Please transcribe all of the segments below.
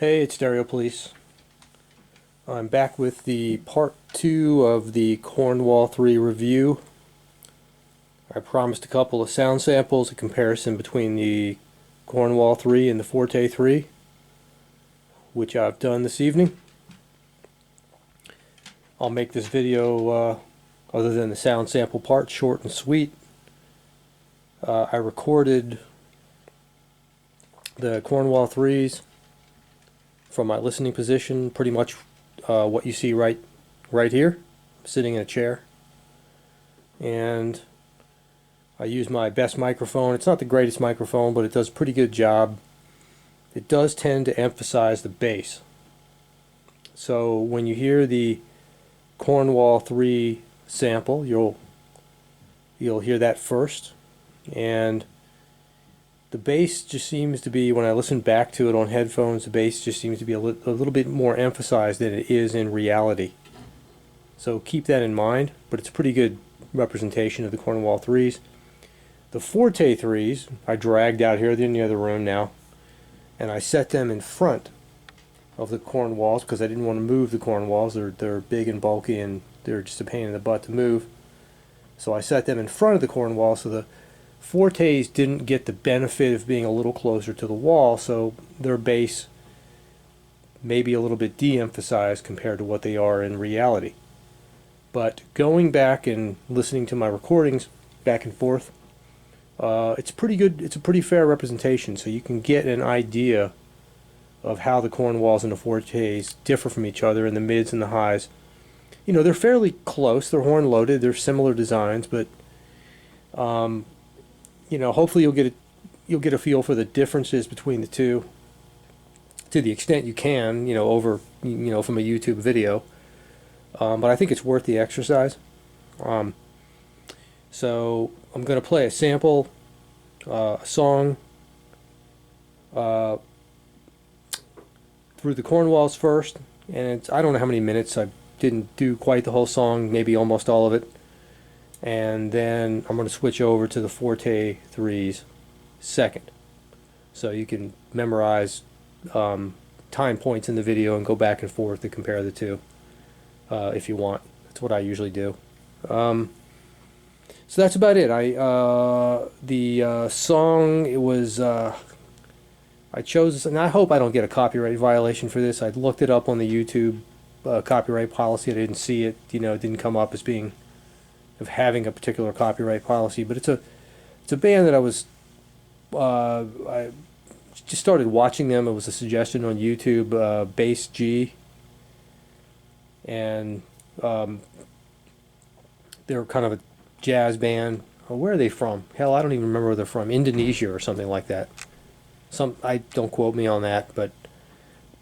Hey, it's Stereo Police. I'm back with the part 2 of the Cornwall 3 review. I promised a couple of sound samples, a comparison between the Cornwall 3 and the Forte 3, which I've done this evening. I'll make this video, other than the sound sample part, short and sweet. I recorded the Cornwall 3s from my listening position, pretty much what you see right here. I'm sitting in a chair, and I use my best microphone. It's not the greatest microphone, but it does a pretty good job. It does tend to emphasize the bass. So when you hear the Cornwall 3 sample, you'll hear that first, and the bass just seems to be, when I listen back to it on headphones, the bass just seems to be a little bit more emphasized than it is in reality. So keep that in mind, but it's a pretty good representation of the Cornwall 3s. The Forte 3s, I dragged out here in the other room now, and I set them in front of the Cornwalls because I didn't want to move the Cornwalls. They're big and bulky, and they're just a pain in the butt to move. So I set them in front of the Cornwall, so the Fortes didn't get the benefit of being a little closer to the wall, so their bass may be a little bit de-emphasized compared to what they are in reality. But going back and listening to my recordings back and forth, it's pretty good. It's a pretty fair representation, so you can get an idea of how the Cornwalls and the Fortes differ from each other in the mids and the highs. You know, they're fairly close. They're horn loaded. They're similar designs, but you know, hopefully you'll get a feel for the differences between the two, to the extent you can, you know, over, you know, from a YouTube video. But I think it's worth the exercise. So I'm going to play a sample, a song through the Cornwalls first, and I don't know how many minutes. I didn't do quite the whole song, maybe almost all of it. And then I'm going to switch over to the Forte 3s second. So you can memorize time points in the video and go back and forth to compare the two if you want. That's what I usually do. So that's about it. The song, it was, I chose this, and I hope I don't get a copyright violation for this. I looked it up on the YouTube copyright policy. I didn't see it, you know, it didn't come up as being of having a particular copyright policy, but it's a band that I just started watching them. It was a suggestion on YouTube, Bass G, and they're kind of a jazz band. Where are they from? Hell, I don't even remember where they're from. Indonesia or something like that. I don't quote me on that, but a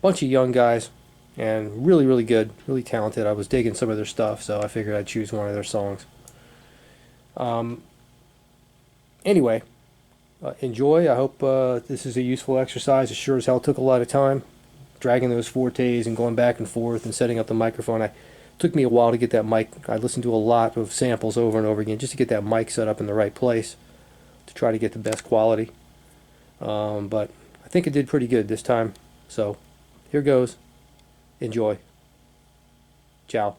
bunch of young guys, and really, really good, really talented. I was digging some of their stuff, so I figured I'd choose one of their songs. Anyway, enjoy. I hope this is a useful exercise. It sure as hell took a lot of time, dragging those Fortes and going back and forth and setting up the microphone. It took me a while to get that mic. I listened to a lot of samples over and over again just to get that mic set up in the right place to try to get the best quality. But I think it did pretty good this time. So here goes. Enjoy. Ciao.